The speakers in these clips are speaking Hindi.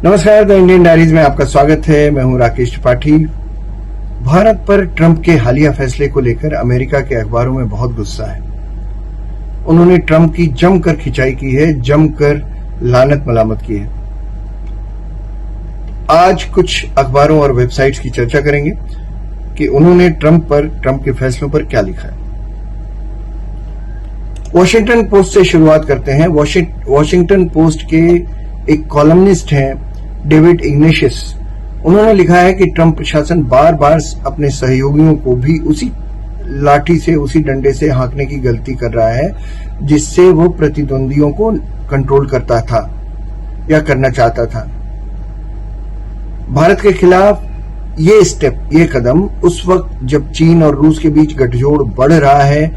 नमस्कार, द इंडियन डायरीज में आपका स्वागत है। मैं हूं राकेश त्रिपाठी। भारत पर ट्रंप के हालिया फैसले को लेकर अमेरिका के अखबारों में बहुत गुस्सा है। उन्होंने ट्रंप की जमकर खिंचाई की है, जमकर लानत मलामत की है। आज कुछ अखबारों और वेबसाइट्स की चर्चा करेंगे कि उन्होंने ट्रंप के फैसलों पर क्या लिखा है। वॉशिंगटन पोस्ट से शुरुआत करते हैं। वॉशिंगटन पोस्ट के एक कॉलमनिस्ट हैं डेविड इग्नेशियस। उन्होंने लिखा है कि ट्रंप प्रशासन बार बार अपने सहयोगियों को भी उसी लाठी से, उसी डंडे से हाँकने की गलती कर रहा है जिससे वो प्रतिद्वंदियों को कंट्रोल करता था या करना चाहता था। भारत के खिलाफ ये कदम उस वक्त जब चीन और रूस के बीच गठजोड़ बढ़ रहा है,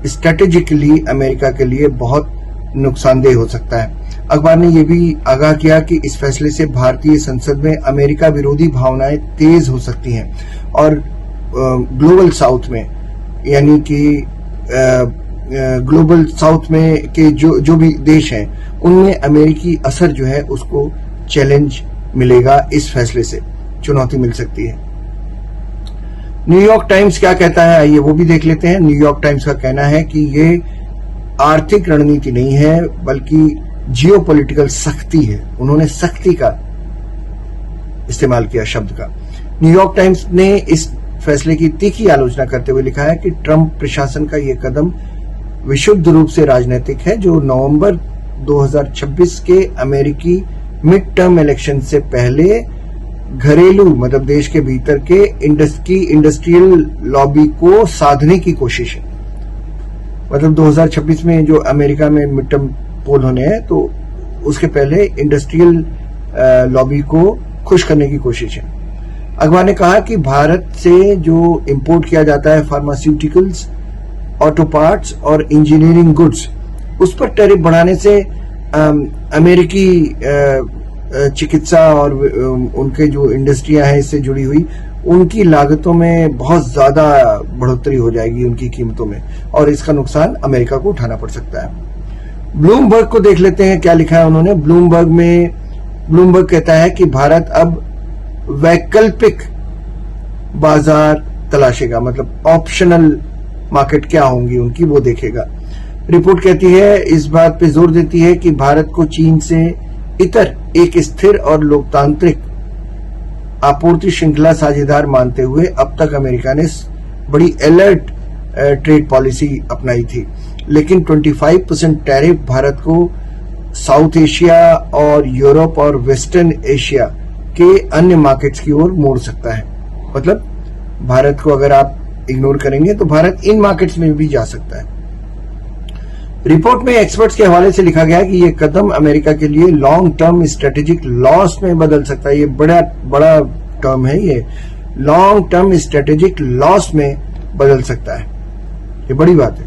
स्ट्रेटेजिकली अमेरिका के लिए बहुत नुकसानदेह हो सकता है। अखबार ने यह भी आगाह किया कि इस फैसले से भारतीय संसद में अमेरिका विरोधी भावनाएं तेज हो सकती हैं और ग्लोबल साउथ में, यानी कि ग्लोबल साउथ में के जो भी देश हैं उनमें अमेरिकी असर जो है उसको चैलेंज मिलेगा। इस फैसले से चुनौती मिल सकती है। न्यूयॉर्क टाइम्स क्या कहता है, आइए वो भी देख लेते हैं। न्यूयॉर्क टाइम्स का कहना है कि ये आर्थिक रणनीति नहीं है बल्कि जियोपॉलिटिकल सख्ती है। उन्होंने सख्ती का इस्तेमाल किया शब्द का। न्यूयॉर्क टाइम्स ने इस फैसले की तीखी आलोचना करते हुए लिखा है कि ट्रंप प्रशासन का यह कदम विशुद्ध रूप से राजनीतिक है, जो नवंबर 2026 के अमेरिकी मिड टर्म इलेक्शन से पहले घरेलू मतलब देश के भीतर के इंडस्ट्रियल लॉबी को साधने की कोशिश है। मतलब 2026 में जो अमेरिका में मिड टर्म पोल होने हैं तो उसके पहले इंडस्ट्रियल लॉबी को खुश करने की कोशिश है। अखबार ने कहा कि भारत से जो इंपोर्ट किया जाता है फार्मास्यूटिकल्स, ऑटो पार्ट्स और इंजीनियरिंग गुड्स, उस पर टैरिफ बढ़ाने से अमेरिकी चिकित्सा और उनके जो इंडस्ट्रियां हैं इससे जुड़ी हुई, उनकी लागतों में बहुत ज्यादा बढ़ोतरी हो जाएगी उनकी कीमतों में, और इसका नुकसान अमेरिका को उठाना पड़ सकता है। ब्लूमबर्ग को देख लेते हैं क्या लिखा है उन्होंने। ब्लूमबर्ग कहता है कि भारत अब वैकल्पिक बाजार तलाशेगा, मतलब ऑप्शनल मार्केट क्या होंगी उनकी वो देखेगा। रिपोर्ट कहती है, इस बात पे जोर देती है कि भारत को चीन से इतर एक स्थिर और लोकतांत्रिक आपूर्ति श्रृंखला साझेदार मानते हुए अब तक अमेरिका ने बड़ी अलर्ट ट्रेड पॉलिसी अपनाई थी, लेकिन 25% टैरिफ भारत को साउथ एशिया और यूरोप और वेस्टर्न एशिया के अन्य मार्केट्स की ओर मोड़ सकता है। मतलब भारत को अगर आप इग्नोर करेंगे तो भारत इन मार्केट्स में भी जा सकता है। रिपोर्ट में एक्सपर्ट्स के हवाले से लिखा गया कि यह कदम अमेरिका के लिए लॉन्ग टर्म स्ट्रेटेजिक लॉस में बदल सकता है। ये बड़ा टर्म है, ये लॉन्ग टर्म स्ट्रेटेजिक लॉस में बदल सकता है। ये बड़ी बात है।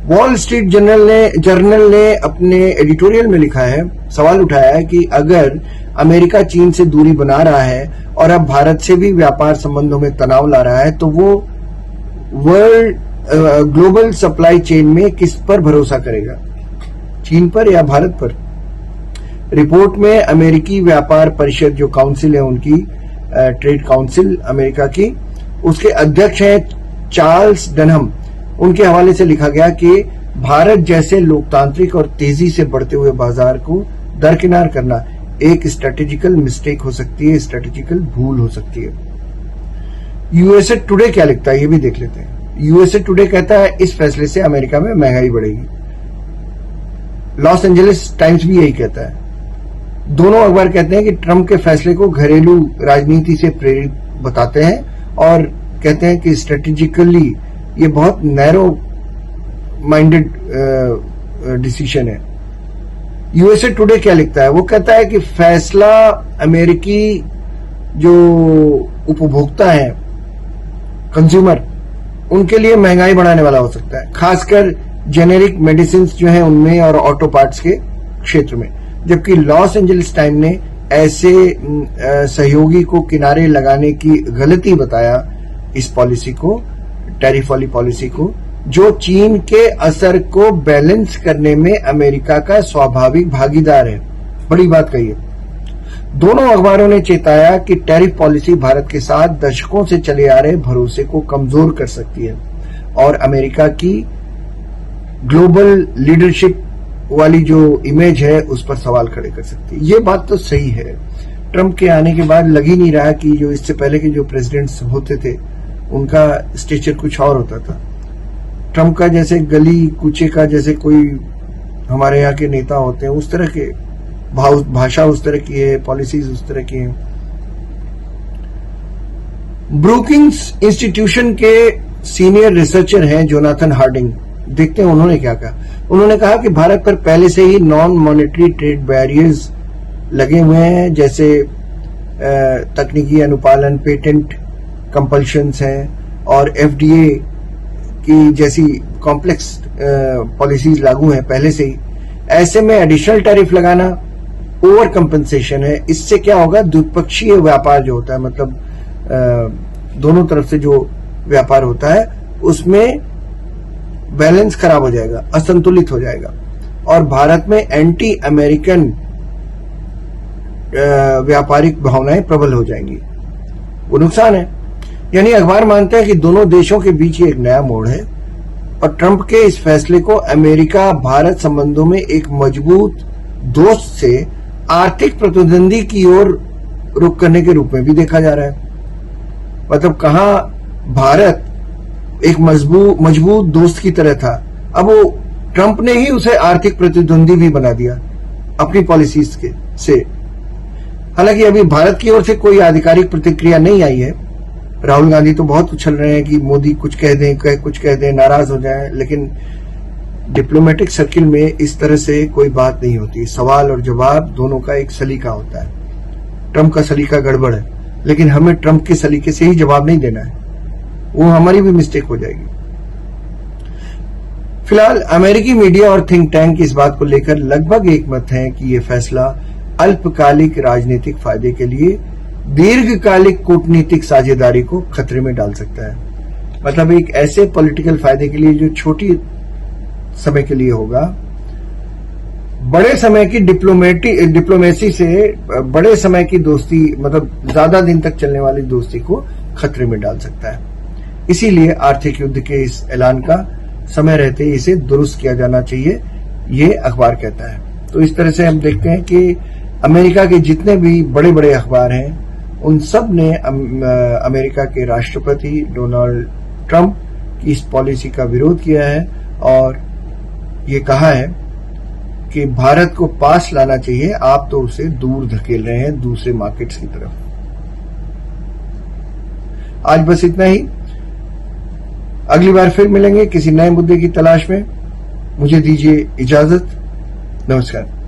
वॉल स्ट्रीट जर्नल ने अपने एडिटोरियल में लिखा है, सवाल उठाया है कि अगर अमेरिका चीन से दूरी बना रहा है और अब भारत से भी व्यापार संबंधों में तनाव ला रहा है तो वो ग्लोबल सप्लाई चेन में किस पर भरोसा करेगा, चीन पर या भारत पर। रिपोर्ट में अमेरिकी व्यापार परिषद जो काउंसिल है उनकी, ट्रेड काउंसिल अमेरिका की, उसके अध्यक्ष हैं चार्ल्स डनहम, उनके हवाले से लिखा गया कि भारत जैसे लोकतांत्रिक और तेजी से बढ़ते हुए बाजार को दरकिनार करना एक स्ट्रेटेजिकल मिस्टेक हो सकती है, स्ट्रेटेजिकल भूल हो सकती है। यूएसए टुडे क्या लिखता है ये भी देख लेते हैं। यूएसए टुडे कहता है इस फैसले से अमेरिका में महंगाई बढ़ेगी। लॉस एंजलिस टाइम्स भी यही कहता है। दोनों अखबार कहते हैं कि ट्रंप के फैसले को घरेलू राजनीति से प्रेरित बताते हैं और कहते हैं कि स्ट्रेटेजिकली ये बहुत नैरो माइंडेड डिसीजन है। यूएसए टुडे क्या लिखता है, वो कहता है कि फैसला अमेरिकी जो उपभोक्ता है, कंज्यूमर, उनके लिए महंगाई बढ़ाने वाला हो सकता है, खासकर जेनेरिक मेडिसिन जो हैं उनमें और ऑटो पार्ट्स के क्षेत्र में। जबकि लॉस एंजलिस टाइम ने ऐसे सहयोगी को किनारे लगाने की गलती बताया इस पॉलिसी को, टैरिफ वाली पॉलिसी को, जो चीन के असर को बैलेंस करने में अमेरिका का स्वाभाविक भागीदार है। बड़ी बात कही है। दोनों अखबारों ने चेताया कि टैरिफ पॉलिसी भारत के साथ दशकों से चले आ रहे भरोसे को कमजोर कर सकती है और अमेरिका की ग्लोबल लीडरशिप वाली जो इमेज है उस पर सवाल खड़े कर सकती है। ये बात तो सही है। ट्रंप के आने के बाद लग ही नहीं रहा कि जो इससे पहले के जो प्रेसिडेंट्स होते थे उनका स्टेचर कुछ और होता था। ट्रंप का जैसे गली कूचे का जैसे कोई हमारे यहाँ के नेता होते हैं उस तरह के भाषा उस तरह की है, पॉलिसीज उस तरह की है। ब्रूकिंग्स इंस्टीट्यूशन के सीनियर रिसर्चर हैं जोनाथन हार्डिंग। देखते हैं उन्होंने क्या कहा। उन्होंने कहा कि भारत पर पहले से ही नॉन मॉनेटरी ट्रेड बैरियर्स लगे हुए हैं, जैसे तकनीकी अनुपालन, पेटेंट कंपल्शंस हैं और एफडीए की जैसी कॉम्प्लेक्स पॉलिसीज लागू हैं पहले से ही। ऐसे में एडिशनल टैरिफ लगाना ओवर कंपनसेशन है। इससे क्या होगा, द्विपक्षीय व्यापार जो होता है, मतलब दोनों तरफ से जो व्यापार होता है उसमें बैलेंस खराब हो जाएगा, असंतुलित हो जाएगा और भारत में एंटी अमेरिकन व्यापारिक भावनाएं प्रबल हो जाएंगी। वो नुकसान है। यानी अखबार मानते हैं कि दोनों देशों के बीच एक नया मोड़ है और ट्रंप के इस फैसले को अमेरिका भारत संबंधों में एक मजबूत दोस्त से आर्थिक प्रतिद्वंदी की ओर रुख करने के रूप में भी देखा जा रहा है। मतलब कहां भारत एक मजबूत दोस्त की तरह था, अब वो ट्रंप ने ही उसे आर्थिक प्रतिद्वंदी भी बना दिया अपनी पॉलिसीज के से। हालांकि अभी भारत की ओर से कोई आधिकारिक प्रतिक्रिया नहीं आई है। राहुल गांधी तो बहुत उछल रहे हैं कि मोदी कुछ कह दें, कुछ कह दें, नाराज हो जाएं, लेकिन डिप्लोमेटिक सर्किल में इस तरह से कोई बात नहीं होती। सवाल और जवाब दोनों का एक सलीका होता है। ट्रंप का सलीका गड़बड़ है, लेकिन हमें ट्रंप के सलीके से ही जवाब नहीं देना है, वो हमारी भी मिस्टेक हो जाएगी। फिलहाल अमेरिकी मीडिया और थिंक टैंक इस बात को लेकर लगभग एक मत है कि यह फैसला अल्पकालिक राजनीतिक फायदे के लिए दीर्घकालिक कूटनीतिक साझेदारी को खतरे में डाल सकता है। मतलब एक ऐसे पॉलिटिकल फायदे के लिए जो छोटी समय के लिए होगा, बड़े समय की डिप्लोमेसी से बड़े समय की दोस्ती, मतलब ज्यादा दिन तक चलने वाली दोस्ती को खतरे में डाल सकता है। इसीलिए आर्थिक युद्ध के इस ऐलान का समय रहते ही इसे दुरुस्त किया जाना चाहिए, ये अखबार कहता है। तो इस तरह से हम देखते हैं कि अमेरिका के जितने भी बड़े बड़े अखबार हैं उन सब ने अमेरिका के राष्ट्रपति डोनाल्ड ट्रंप की इस पॉलिसी का विरोध किया है और ये कहा है कि भारत को पास लाना चाहिए, आप तो उसे दूर धकेल रहे हैं दूसरे मार्केट्स की तरफ। आज बस इतना ही। अगली बार फिर मिलेंगे किसी नए मुद्दे की तलाश में। मुझे दीजिए इजाजत। नमस्कार।